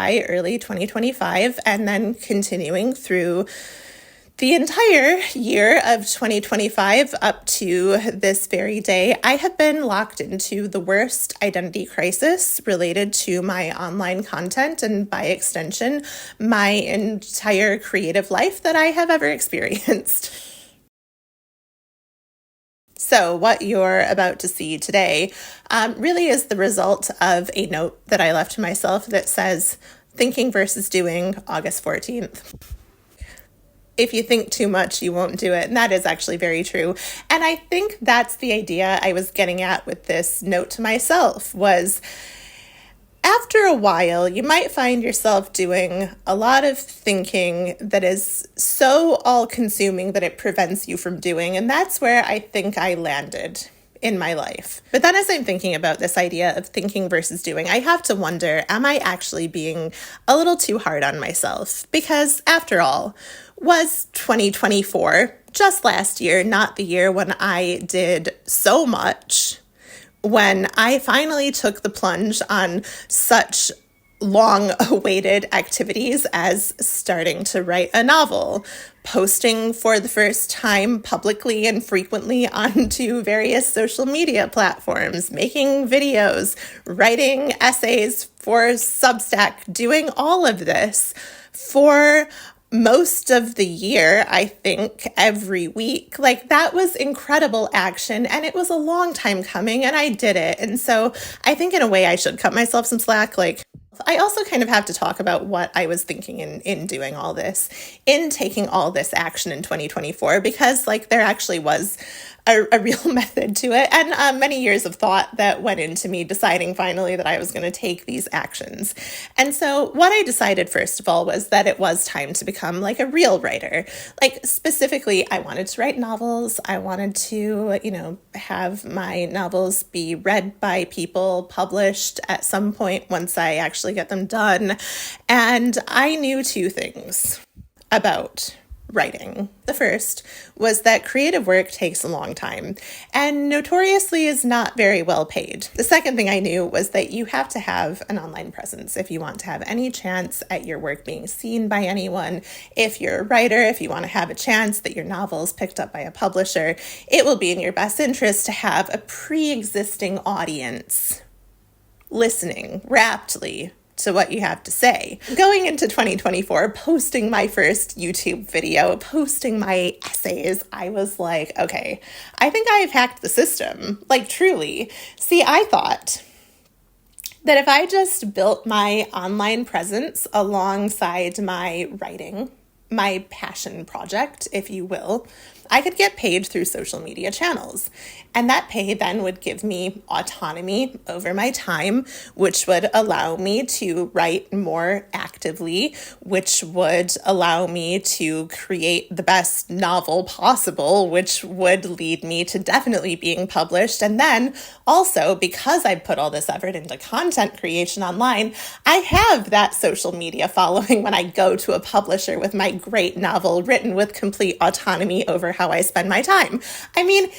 July, early 2025, and then continuing through the entire year of 2025 up to this very day, I have been locked into the worst identity crisis related to my online content and, by extension, my entire creative life that I have ever experienced. So what you're about to see today really is the result of a note that I left to myself that says, thinking versus doing, August 14th. If you think too much, you won't do it. And that is actually very true. And I think that's the idea I was getting at with this note to myself was, after a while, you might find yourself doing a lot of thinking that is so all-consuming that it prevents you from doing. And that's where I think I landed in my life. But then as I'm thinking about this idea of thinking versus doing, I have to wonder, am I actually being a little too hard on myself? Because after all, was 2024, just last year, not the year when I did so much, when I finally took the plunge on such long-awaited activities as starting to write a novel, posting for the first time publicly and frequently onto various social media platforms, making videos, writing essays for Substack, doing all of this for most of the year, I think, every week. Like, that was incredible action, and it was a long time coming, and I did it. And so I think in a way I should cut myself some slack. Like, I also kind of have to talk about what I was thinking in doing all this, in taking all this action in 2024, because like there actually was a real method to it, and many years of thought that went into me deciding finally that I was going to take these actions. And so what I decided, first of all, was that it was time to become like a real writer. Like, specifically, I wanted to write novels. I wanted to, have my novels be read by people, published at some point once I actually get them done. And I knew two things about writing. The first was that creative work takes a long time and notoriously is not very well paid. The second thing I knew was that you have to have an online presence if you want to have any chance at your work being seen by anyone. If you're a writer, if you want to have a chance that your novel is picked up by a publisher, it will be in your best interest to have a pre-existing audience listening raptly to what you have to say. Going into 2024, posting my first YouTube video, posting my essays, I was like, okay, I think I've hacked the system. Like, truly. See, I thought that if I just built my online presence alongside my writing, my passion project, if you will, I could get paid through social media channels. And that pay then would give me autonomy over my time, which would allow me to write more actively, which would allow me to create the best novel possible, which would lead me to definitely being published. And then also, because I put all this effort into content creation online, I have that social media following when I go to a publisher with my great novel written with complete autonomy over how I spend my time. I mean,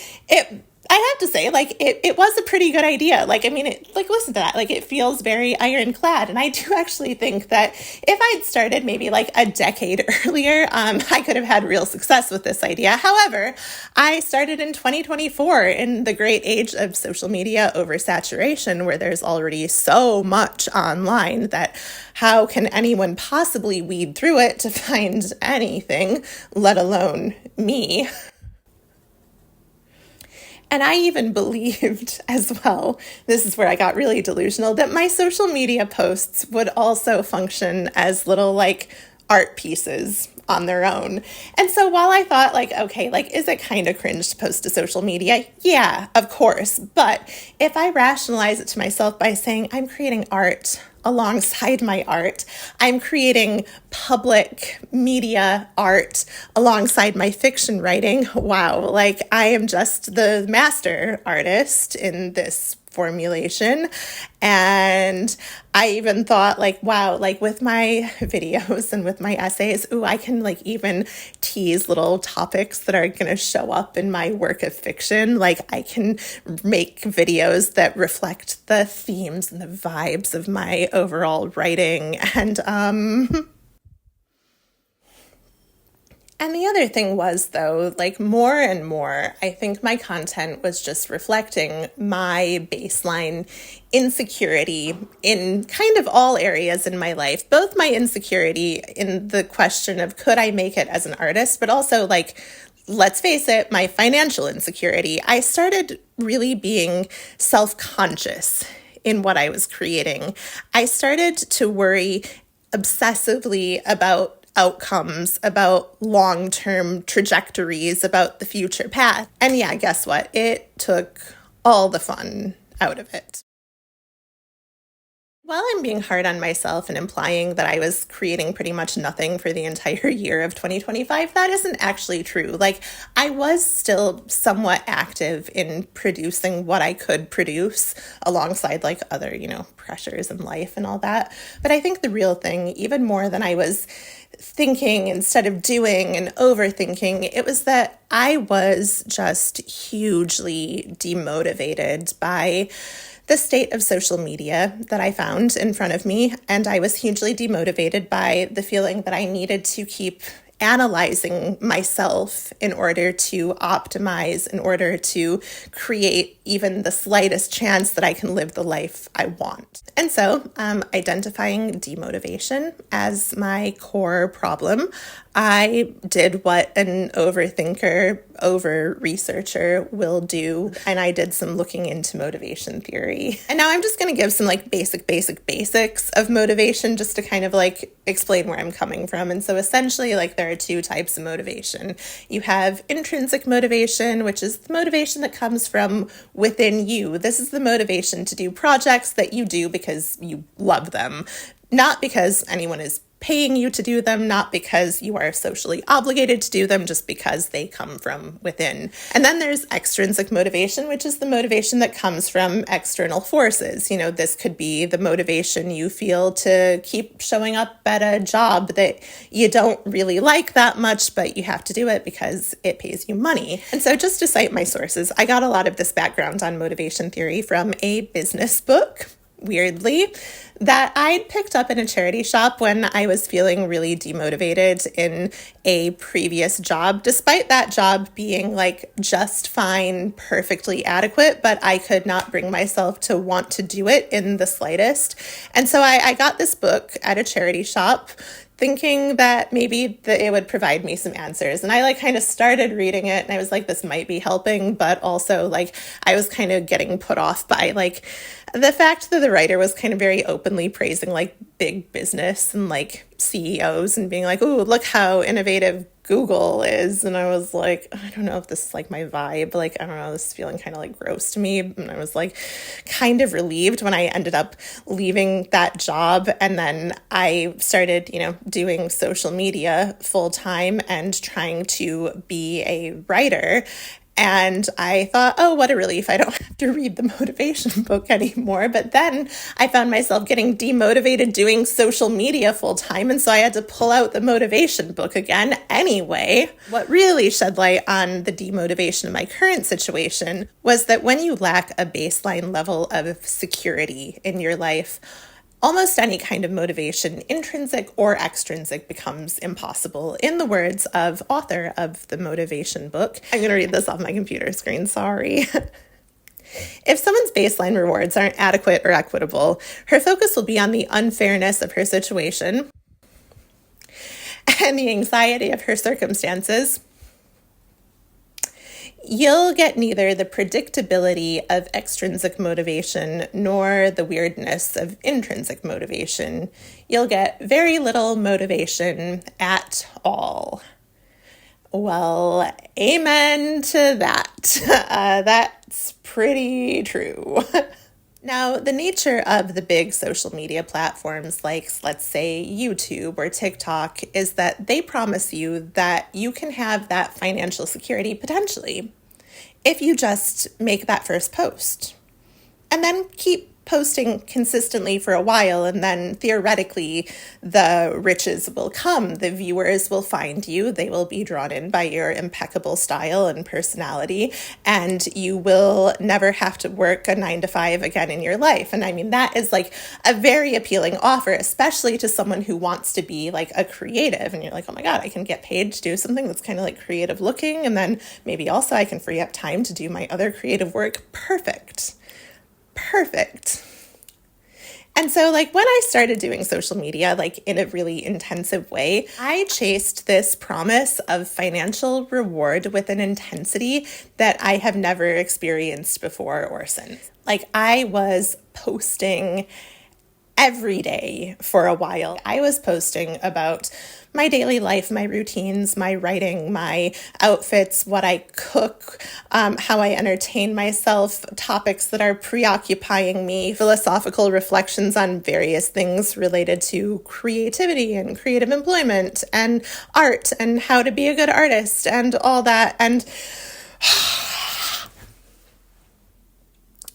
I have to say, it was a pretty good idea. Listen to that. It feels very ironclad. And I do actually think that if I'd started maybe a decade earlier, I could have had real success with this idea. However, I started in 2024 in the great age of social media oversaturation, where there's already so much online that how can anyone possibly weed through it to find anything, let alone me? And I even believed as well, this is where I got really delusional, that my social media posts would also function as little art pieces on their own. And so while I thought is it kind of cringe to post to social media? Yeah, of course. But if I rationalize it to myself by saying I'm creating art alongside my art, I'm creating public media art alongside my fiction writing, wow, I am just the master artist in this formulation. And I even thought wow, with my videos and with my essays, I can even tease little topics that are going to show up in my work of fiction. I can make videos that reflect the themes and the vibes of my overall writing. And the other thing was, though, like more and more, I think my content was just reflecting my baseline insecurity in kind of all areas in my life, both my insecurity in the question of could I make it as an artist, but also like, let's face it, my financial insecurity. I started really being self-conscious in what I was creating. I started to worry obsessively about outcomes, about long-term trajectories, about the future path. And yeah, guess what? It took all the fun out of it. While I'm being hard on myself and implying that I was creating pretty much nothing for the entire year of 2025, that isn't actually true. Like, I was still somewhat active in producing what I could produce alongside like other, pressures in life and all that. But I think the real thing, even more than I was thinking instead of doing and overthinking, it was that I was just hugely demotivated by the state of social media that I found in front of me. And I was hugely demotivated by the feeling that I needed to keep analyzing myself in order to optimize, in order to create even the slightest chance that I can live the life I want. And so, identifying demotivation as my core problem, I did what an overthinker, over-researcher will do, and I did some looking into motivation theory. And now I'm just going to give some like basics of motivation just to kind of like explain where I'm coming from. And so essentially, like, there are two types of motivation. You have intrinsic motivation, which is the motivation that comes from within you. This is the motivation to do projects that you do because you love them, not because anyone is paying you to do them, not because you are socially obligated to do them, just because they come from within. And then there's extrinsic motivation, which is the motivation that comes from external forces. This could be the motivation you feel to keep showing up at a job that you don't really like that much, but you have to do it because it pays you money. And so just to cite my sources, I got a lot of this background on motivation theory from a business book, weirdly, that I'd picked up in a charity shop when I was feeling really demotivated in a previous job, despite that job being like just fine, perfectly adequate, but I could not bring myself to want to do it in the slightest. And so I got this book at a charity shop thinking that maybe it would provide me some answers. And I like kind of started reading it and I was like, this might be helping, but also like I was kind of getting put off by like the fact that the writer was kind of very openly praising like big business and like CEOs and being like, ooh, look how innovative Google is. And I was like, I don't know if this is like my vibe. Like, I don't know, this is feeling kind of like gross to me. And I was like kind of relieved when I ended up leaving that job. And then I started, doing social media full time and trying to be a writer. And I thought, oh, what a relief. I don't have to read the motivation book anymore. But then I found myself getting demotivated doing social media full time. And so I had to pull out the motivation book again anyway. What really shed light on the demotivation of my current situation was that when you lack a baseline level of security in your life, almost any kind of motivation, intrinsic or extrinsic, becomes impossible. In the words of author of the motivation book, I'm going to read this off my computer screen, sorry. If someone's baseline rewards aren't adequate or equitable, her focus will be on the unfairness of her situation and the anxiety of her circumstances. You'll get neither the predictability of extrinsic motivation nor the weirdness of intrinsic motivation. You'll get very little motivation at all. Well, amen to that. That's pretty true. Now, the nature of the big social media platforms like, let's say, YouTube or TikTok is that they promise you that you can have that financial security potentially if you just make that first post and then keep posting consistently for a while, and then theoretically the riches will come. The viewers will find you. They will be drawn in by your impeccable style and personality, and you will never have to work a 9 to 5 again in your life. And I mean, that is like a very appealing offer, especially to someone who wants to be like a creative. And you're like, oh my God, I can get paid to do something that's kind of like creative looking. And then maybe also I can free up time to do my other creative work. Perfect. And so like when I started doing social media, like in a really intensive way, I chased this promise of financial reward with an intensity that I have never experienced before or since. Like I was posting every day for a while. I was posting about my daily life, my routines, my writing, my outfits, what I cook, how I entertain myself, topics that are preoccupying me, philosophical reflections on various things related to creativity and creative employment and art and how to be a good artist and all that. And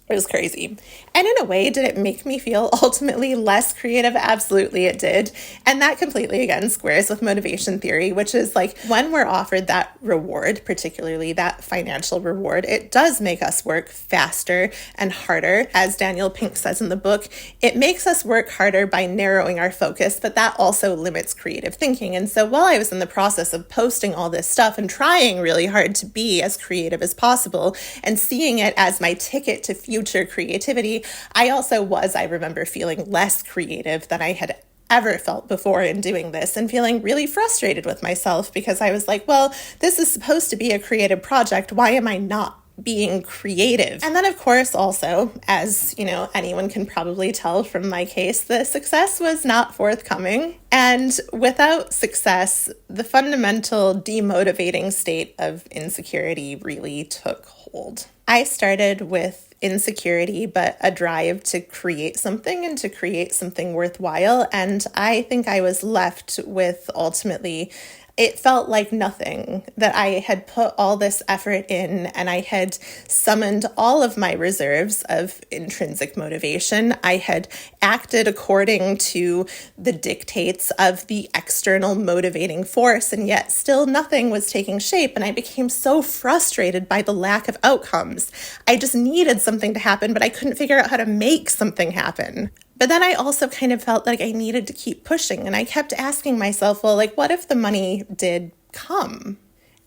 it was crazy. And in a way, did it make me feel ultimately less creative? Absolutely it did. And that completely, again, squares with motivation theory, which is like when we're offered that reward, particularly that financial reward, it does make us work faster and harder. As Daniel Pink says in the book, it makes us work harder by narrowing our focus, but that also limits creative thinking. And so while I was in the process of posting all this stuff and trying really hard to be as creative as possible and seeing it as my ticket to future creativity, I remember feeling less creative than I had ever felt before in doing this and feeling really frustrated with myself because I was like, well, this is supposed to be a creative project. Why am I not being creative? And then of course also, as you know, anyone can probably tell from my case, the success was not forthcoming. And without success, the fundamental demotivating state of insecurity really took hold. I started with insecurity, but a drive to create something and to create something worthwhile. And I think I was left with ultimately, it felt like nothing, that I had put all this effort in and I had summoned all of my reserves of intrinsic motivation. I had acted according to the dictates of the external motivating force, and yet still nothing was taking shape. And I became so frustrated by the lack of outcomes. I just needed something to happen, but I couldn't figure out how to make something happen. But then I also kind of felt like I needed to keep pushing. And I kept asking myself, well, like, what if the money did come?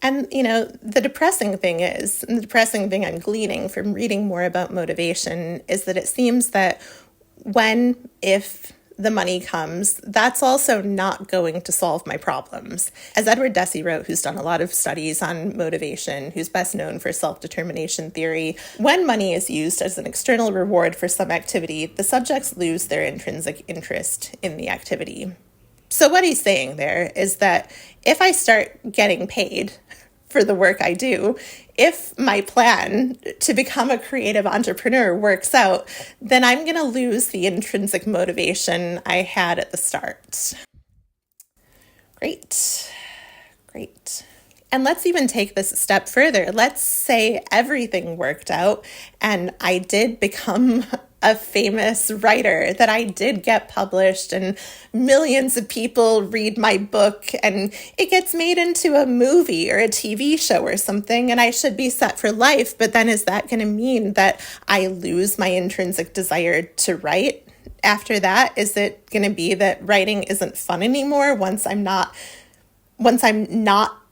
And, you know, the depressing thing I'm gleaning from reading more about motivation is that it seems that if the money comes, that's also not going to solve my problems. As Edward Deci wrote, who's done a lot of studies on motivation, who's best known for self-determination theory, when money is used as an external reward for some activity, the subjects lose their intrinsic interest in the activity. So what he's saying there is that if I start getting paid for the work I do, if my plan to become a creative entrepreneur works out, then I'm going to lose the intrinsic motivation I had at the start. Great. And let's even take this a step further. Let's say everything worked out and I did become a famous writer, that I did get published and millions of people read my book and it gets made into a movie or a TV show or something and I should be set for life. But then is that going to mean that I lose my intrinsic desire to write? After that, is it going to be that writing isn't fun anymore once I'm not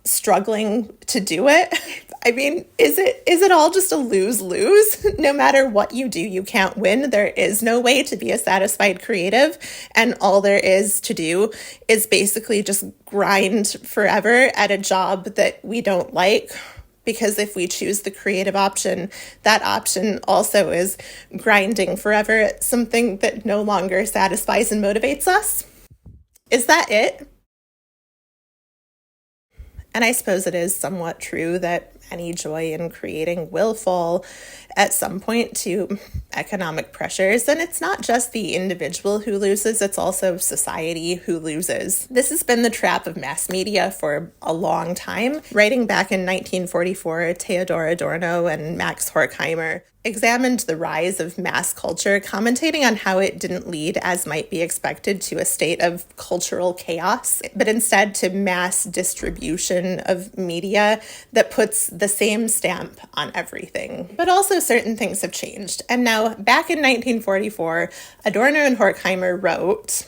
struggling to do it? I mean, is it all just a lose-lose? No matter what you do, you can't win. There is no way to be a satisfied creative, and all there is to do is basically just grind forever at a job that we don't like. Because if we choose the creative option, that option also is grinding forever at something that no longer satisfies and motivates us. Is that it? And I suppose it is somewhat true that any joy in creating will fall at some point to economic pressures. And it's not just the individual who loses, it's also society who loses. This has been the trap of mass media for a long time. Writing back in 1944, Theodor Adorno and Max Horkheimer examined the rise of mass culture, commentating on how it didn't lead, as might be expected, to a state of cultural chaos, but instead to mass distribution of media that puts the same stamp on everything. But also certain things have changed. And now, back in 1944, Adorno and Horkheimer wrote,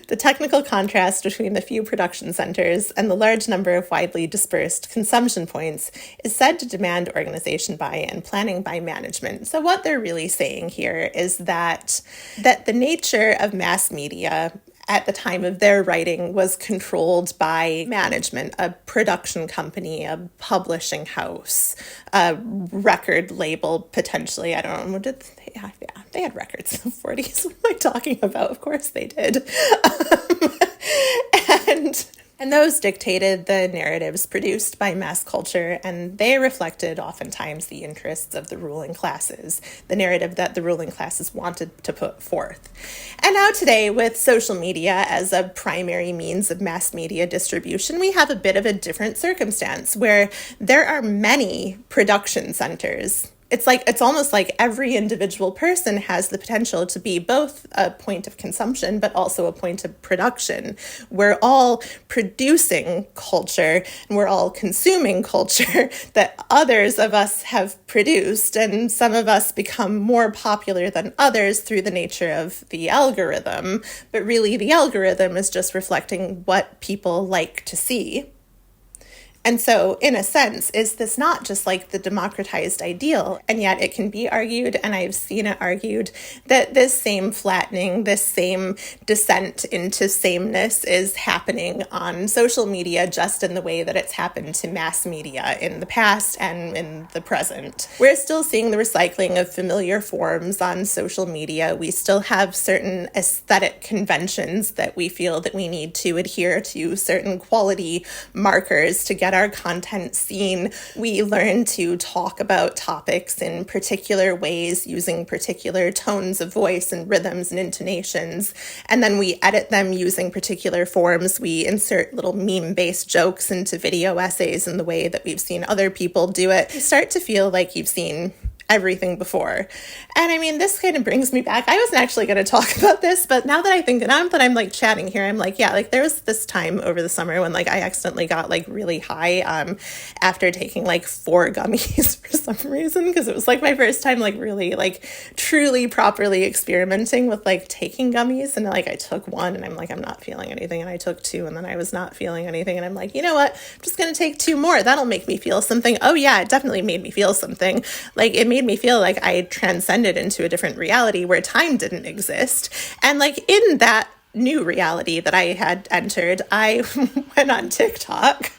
"The technical contrast between the few production centers and the large number of widely dispersed consumption points is said to demand organization by and planning by management." So what they're really saying here is that the nature of mass media at the time of their writing was controlled by management, a production company, a publishing house, a record label, potentially. I don't know, what did they have? Yeah, they had records in the 40s. What am I talking about? Of course they did. And those dictated the narratives produced by mass culture, and they reflected oftentimes the interests of the ruling classes, the narrative that the ruling classes wanted to put forth. And now today, with social media as a primary means of mass media distribution, we have a bit of a different circumstance where there are many production centers. It's almost like every individual person has the potential to be both a point of consumption, but also a point of production. We're all producing culture and we're all consuming culture that others of us have produced. And some of us become more popular than others through the nature of the algorithm. But really, the algorithm is just reflecting what people like to see. And so, in a sense, is this not just like the democratized ideal? And yet it can be argued, and I've seen it argued, that this same flattening, this same descent into sameness is happening on social media just in the way that it's happened to mass media in the past and in the present. We're still seeing the recycling of familiar forms on social media. We still have certain aesthetic conventions that we feel that we need to adhere to, certain quality markers to get our content seen. We learn to talk about topics in particular ways using particular tones of voice and rhythms and intonations, and then we edit them using particular forms. We insert little meme-based jokes into video essays in the way that we've seen other people do it. You start to feel like you've seen everything before. And I mean, this kind of brings me back. I wasn't actually going to talk about this, but now that I think, now that I'm like chatting here, I'm like, yeah, like there was this time over the summer when like I accidentally got like really high after taking like 4 gummies for some reason, because it was like my first time like really like truly properly experimenting with like taking gummies. And like I took 1 and I'm like, I'm not feeling anything. And I took 2 and then I was not feeling anything. And I'm like, you know what? I'm just going to take 2 more. That'll make me feel something. Oh yeah, it definitely made me feel something. Like it made me feel like I transcended into a different reality where time didn't exist. And like in that new reality that I had entered, I went on TikTok,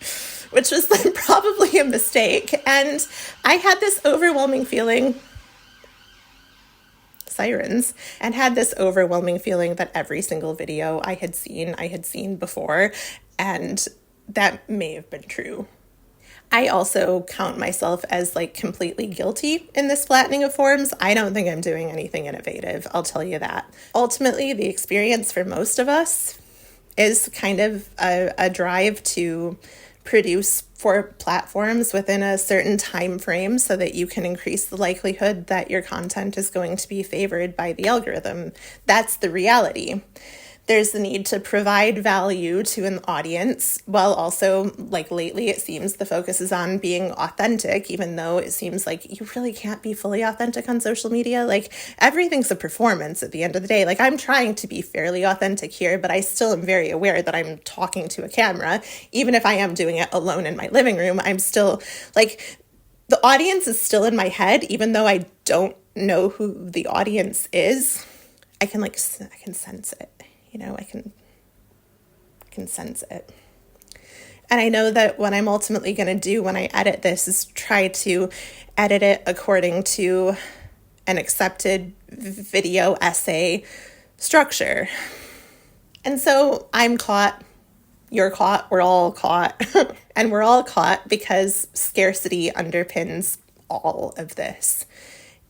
which was then probably a mistake. And I had this overwhelming feeling, sirens, and had this overwhelming feeling that every single video I had seen before. And that may have been true. I also count myself as like completely guilty in this flattening of forms. I don't think I'm doing anything innovative, I'll tell you that. Ultimately, the experience for most of us is kind of a drive to produce for platforms within a certain time frame so that you can increase the likelihood that your content is going to be favored by the algorithm. That's the reality. There's the need to provide value to an audience, while also, like lately, it seems the focus is on being authentic, even though it seems like you really can't be fully authentic on social media. Like, everything's a performance at the end of the day. Like, I'm trying to be fairly authentic here, but I still am very aware that I'm talking to a camera. Even if I am doing it alone in my living room, I'm still, like, the audience is still in my head, even though I don't know who the audience is. I can sense it. You know, I can sense it. And I know that what I'm ultimately going to do when I edit this is try to edit it according to an accepted video essay structure. And so I'm caught, you're caught, we're all caught. And we're all caught because scarcity underpins all of this.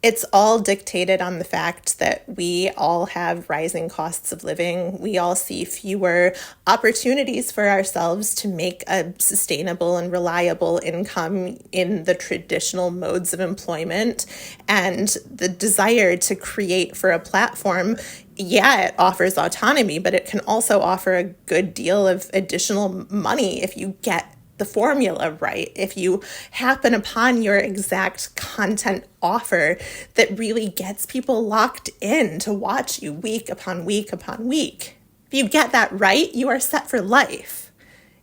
It's all dictated on the fact that we all have rising costs of living. We all see fewer opportunities for ourselves to make a sustainable and reliable income in the traditional modes of employment. And the desire to create for a platform, yeah, it offers autonomy, but it can also offer a good deal of additional money if you get the formula right, if you happen upon your exact content offer that really gets people locked in to watch you week upon week upon week. If you get that right, you are set for life.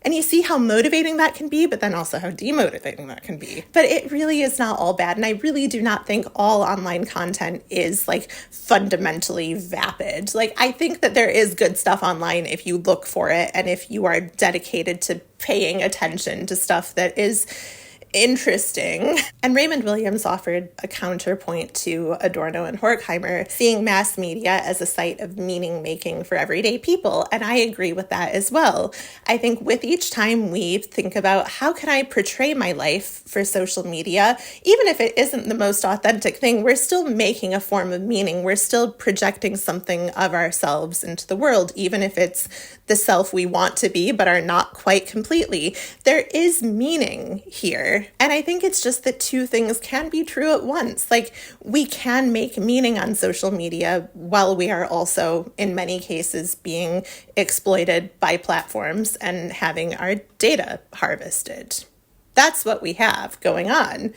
And you see how motivating that can be, but then also how demotivating that can be. But it really is not all bad. And I really do not think all online content is like fundamentally vapid. Like, I think that there is good stuff online if you look for it and if you are dedicated to paying attention to stuff that is interesting. And Raymond Williams offered a counterpoint to Adorno and Horkheimer, seeing mass media as a site of meaning making for everyday people. And I agree with that as well. I think with each time we think about how can I portray my life for social media, even if it isn't the most authentic thing, we're still making a form of meaning. We're still projecting something of ourselves into the world, even if it's the self we want to be, but are not quite completely. There is meaning here. And I think it's just that two things can be true at once. Like, we can make meaning on social media while we are also, in many cases, being exploited by platforms and having our data harvested. That's what we have going on.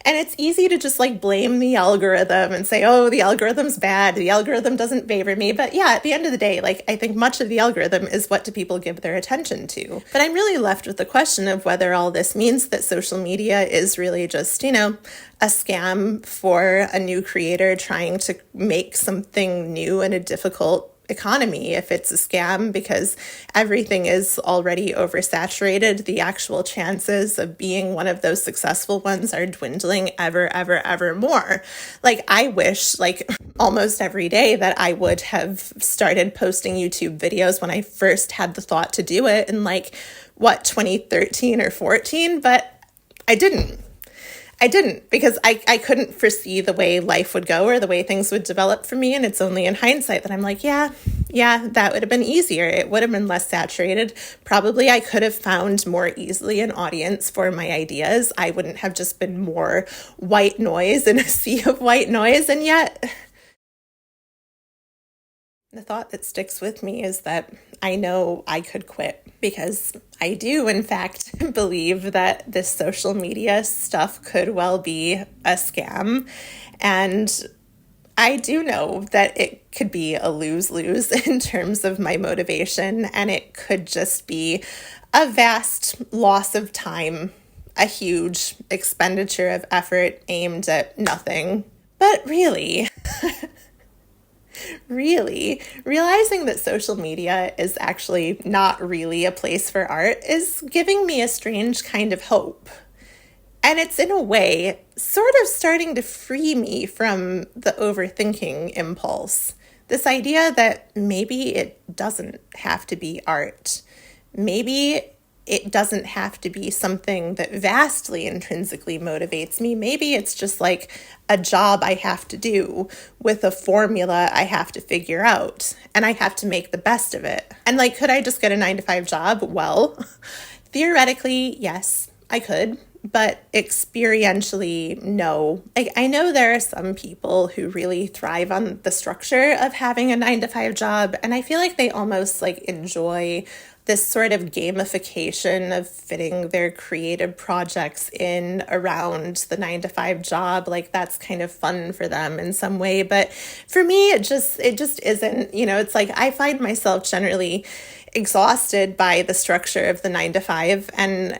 And it's easy to just like blame the algorithm and say, oh, the algorithm's bad. The algorithm doesn't favor me. But yeah, at the end of the day, like, I think much of the algorithm is what do people give their attention to. But I'm really left with the question of whether all this means that social media is really just, a scam for a new creator trying to make something new in a difficult economy. If it's a scam because everything is already oversaturated, the actual chances of being one of those successful ones are dwindling ever more. Like, I wish, like, almost every day that I would have started posting YouTube videos when I first had the thought to do it in 2013 or 14, but I didn't because I couldn't foresee the way life would go or the way things would develop for me. And it's only in hindsight that I'm like, yeah, that would have been easier. It would have been less saturated. Probably I could have found more easily an audience for my ideas. I wouldn't have just been more white noise in a sea of white noise. And yet the thought that sticks with me is that I know I could quit, because I do, in fact, believe that this social media stuff could well be a scam. And I do know that it could be a lose-lose in terms of my motivation, and it could just be a vast loss of time, a huge expenditure of effort aimed at nothing. But really, realizing that social media is actually not really a place for art is giving me a strange kind of hope. And it's, in a way, sort of starting to free me from the overthinking impulse. This idea that maybe it doesn't have to be art. Maybe it doesn't have to be something that vastly intrinsically motivates me. Maybe it's just like a job I have to do with a formula I have to figure out, and I have to make the best of it. And could I just get a 9-to-5 job? Well, theoretically, yes, I could. But experientially, no. I know there are some people who really thrive on the structure of having a 9-to-5 job, and I feel like they almost enjoy this sort of gamification of fitting their creative projects in around the 9-to-5 job. That's kind of fun for them in some way. But for me, it just isn't. It's I find myself generally exhausted by the structure of the 9-to-5, and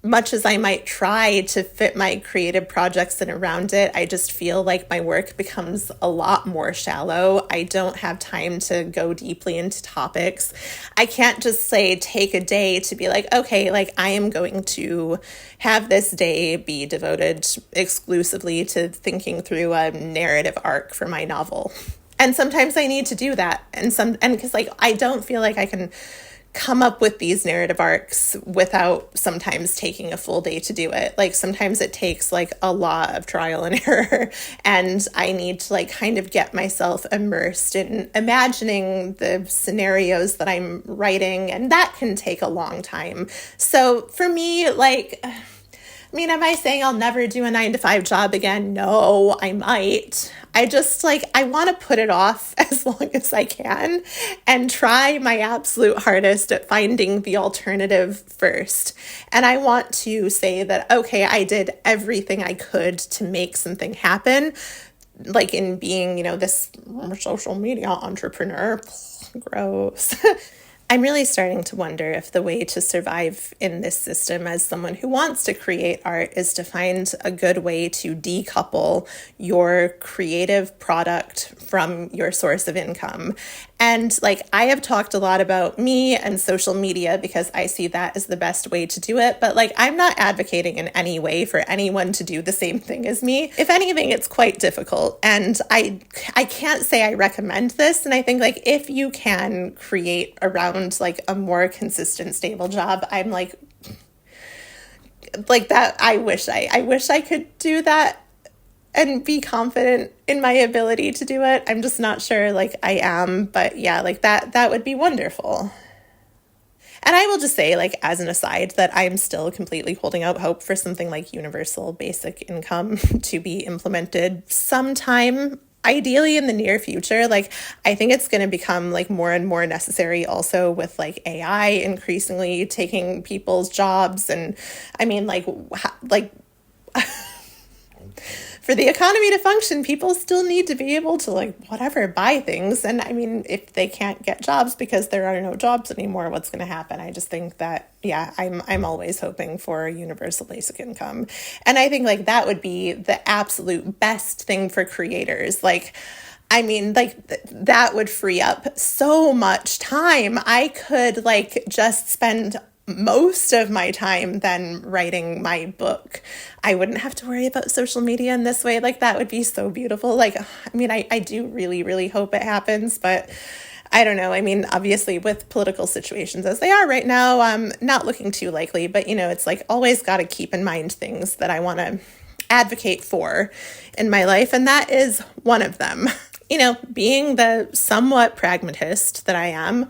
much as I might try to fit my creative projects in around it, I just feel like my work becomes a lot more shallow. I don't have time to go deeply into topics. I can't just take a day to be okay, I am going to have this day be devoted exclusively to thinking through a narrative arc for my novel. And sometimes I need to do that. And because I don't feel like I can come up with these narrative arcs without sometimes taking a full day to do it. Like sometimes it takes like a lot of trial and error, and I need to like kind of get myself immersed in imagining the scenarios that I'm writing, and that can take a long time. So for me, like, I mean, am I saying I'll never do a 9-to-5 job again? No, I might. I just like, I want to put it off as long as I can and try my absolute hardest at finding the alternative first. And I want to say that, okay, I did everything I could to make something happen, like in being, this social media entrepreneur. Gross. I'm really starting to wonder if the way to survive in this system as someone who wants to create art is to find a good way to decouple your creative product from your source of income. And like, I have talked a lot about me and social media because I see that as the best way to do it. But like, I'm not advocating in any way for anyone to do the same thing as me. If anything, it's quite difficult. And I can't say I recommend this. And I think like, if you can create around like a more consistent, stable job, I'm like that. I wish I could do that and be confident in my ability to do it. I'm just not sure like I am, but yeah, like that would be wonderful. And I will just say, like, as an aside, that I'm still completely holding out hope for something like universal basic income to be implemented sometime, ideally in the near future. Like, I think it's going to become like more and more necessary also with like AI increasingly taking people's jobs. And I mean, like for the economy to function, people still need to be able to like whatever buy things. And I mean, if they can't get jobs because there are no jobs anymore, what's going to happen? I just think that, yeah, I'm always hoping for a universal basic income. And I think like that would be the absolute best thing for creators. Like, I mean, like that would free up so much time. I could like just spend most of my time then writing my book. I wouldn't have to worry about social media in this way. Like that would be so beautiful. Like, I mean, I do really, really hope it happens, but I don't know. I mean, obviously with political situations as they are right now, not looking too likely, but it's like always got to keep in mind things that I want to advocate for in my life. And that is one of them. Being the somewhat pragmatist that I am,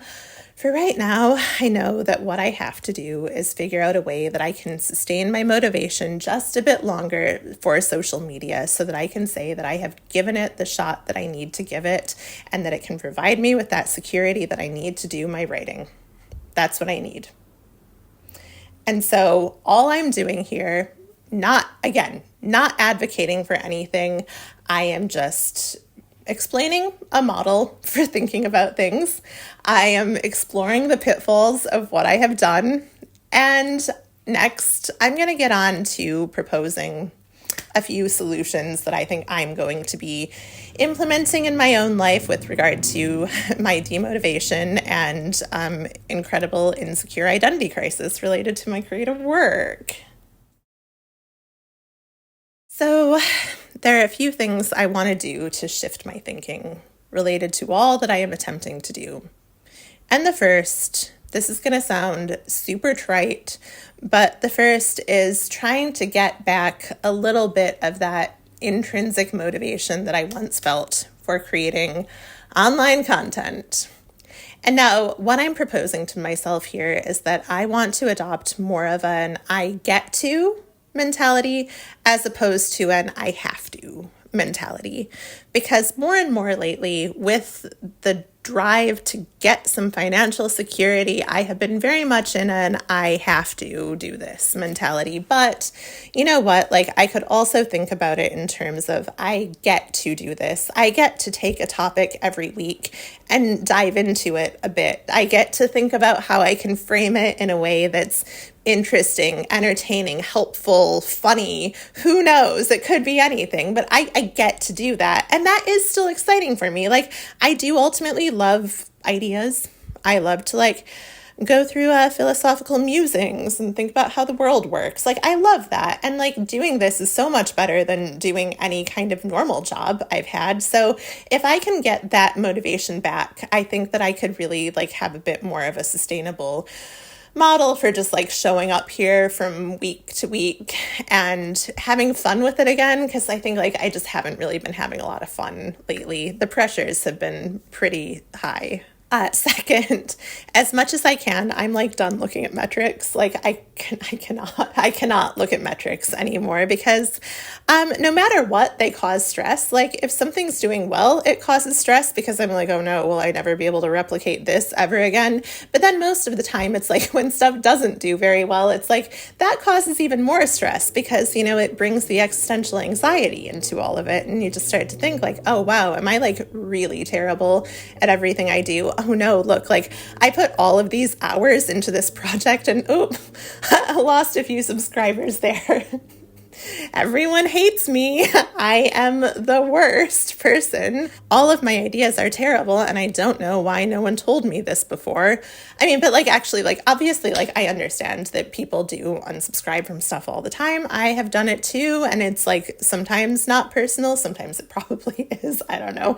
for right now, I know that what I have to do is figure out a way that I can sustain my motivation just a bit longer for social media so that I can say that I have given it the shot that I need to give it and that it can provide me with that security that I need to do my writing. That's what I need. And so all I'm doing here, not advocating for anything, I am just explaining a model for thinking about things. I am exploring the pitfalls of what I have done. And next, I'm going to get on to proposing a few solutions that I think I'm going to be implementing in my own life with regard to my demotivation and incredible insecure identity crisis related to my creative work. So there are a few things I want to do to shift my thinking related to all that I am attempting to do. And the first, this is going to sound super trite, but the first is trying to get back a little bit of that intrinsic motivation that I once felt for creating online content. And now what I'm proposing to myself here is that I want to adopt more of an I get to mentality as opposed to an I have to mentality. Because more and more lately, with the drive to get some financial security, I have been very much in an I have to do this mentality. But you know what? Like, I could also think about it in terms of I get to do this. I get to take a topic every week and dive into it a bit. I get to think about how I can frame it in a way that's interesting, entertaining, helpful, funny. Who knows? It could be anything, but I get to do that. And that is still exciting for me. Like, I do ultimately love ideas. I love to go through philosophical musings and think about how the world works. Like, I love that. And like doing this is so much better than doing any kind of normal job I've had. So if I can get that motivation back, I think that I could really like have a bit more of a sustainable model for just like showing up here from week to week and having fun with it again. Because I think like I just haven't really been having a lot of fun lately. The pressures have been pretty high. Second, as much as I can, I'm like done looking at metrics. Like I cannot look at metrics anymore because no matter what, they cause stress. Like if something's doing well, it causes stress because I'm like, oh no, will I never be able to replicate this ever again? But then most of the time it's like when stuff doesn't do very well, it's like that causes even more stress because, you know, it brings the existential anxiety into all of it. And you just start to think like, oh wow, am I like really terrible at everything I do? Oh no, look, like I put all of these hours into this project and I lost a few subscribers there. Everyone hates me. I am the worst person. All of my ideas are terrible and I don't know why no one told me this before. I mean, but like actually, like obviously, like I understand that people do unsubscribe from stuff all the time. I have done it too, and it's like sometimes not personal, sometimes it probably is. I don't know.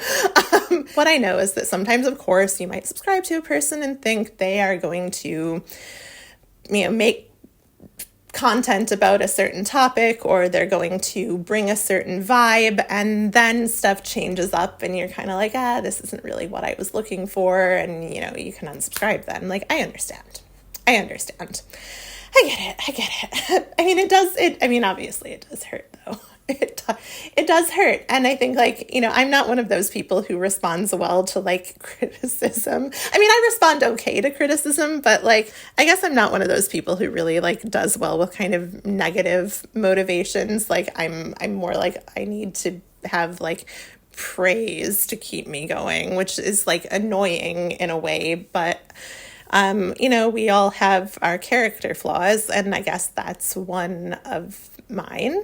What I know is that sometimes, of course, you might subscribe to a person and think they are going to, you know, make content about a certain topic or they're going to bring a certain vibe, and then stuff changes up and you're kind of like, this isn't really what I was looking for, and you know, you can unsubscribe then. Like, I understand. I get it. I mean, obviously it does hurt though. It does hurt. And I think like, you know, I'm not one of those people who responds well to like criticism. I mean, I respond okay to criticism, but like, I guess I'm not one of those people who really like does well with kind of negative motivations. Like I'm more like, I need to have like praise to keep me going, which is like annoying in a way, but you know, we all have our character flaws, and I guess that's one of mine.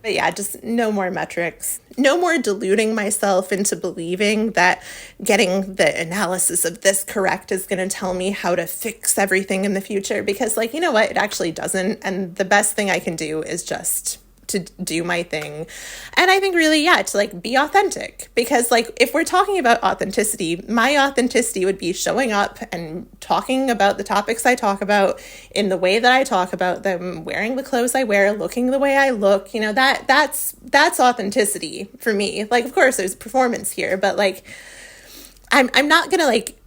But yeah, just no more metrics, no more deluding myself into believing that getting the analysis of this correct is going to tell me how to fix everything in the future. Because like, you know what, it actually doesn't. And the best thing I can do is just to do my thing. And I think really, yeah, to like be authentic, because like if we're talking about authenticity, my authenticity would be showing up and talking about the topics I talk about in the way that I talk about them, wearing the clothes I wear, looking the way I look, you know, that's authenticity for me. Like, of course there's performance here, but like, I'm not going to like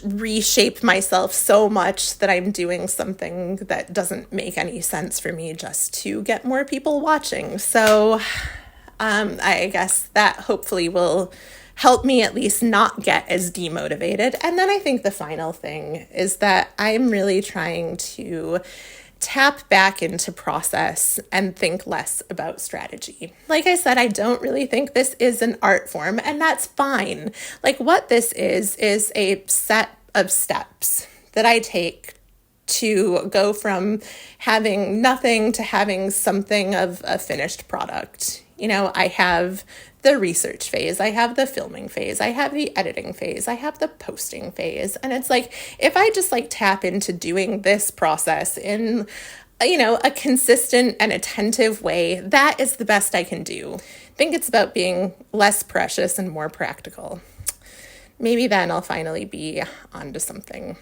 reshape myself so much that I'm doing something that doesn't make any sense for me just to get more people watching. So I guess that hopefully will help me at least not get as demotivated. And then I think the final thing is that I'm really trying to tap back into process and think less about strategy. Like I said, I don't really think this is an art form, and that's fine. Like what this is a set of steps that I take to go from having nothing to having something of a finished product. You know, I have the research phase, I have the filming phase, I have the editing phase, I have the posting phase. And it's like, if I just like tap into doing this process in, you know, a consistent and attentive way, that is the best I can do. I think it's about being less precious and more practical. Maybe then I'll finally be onto something.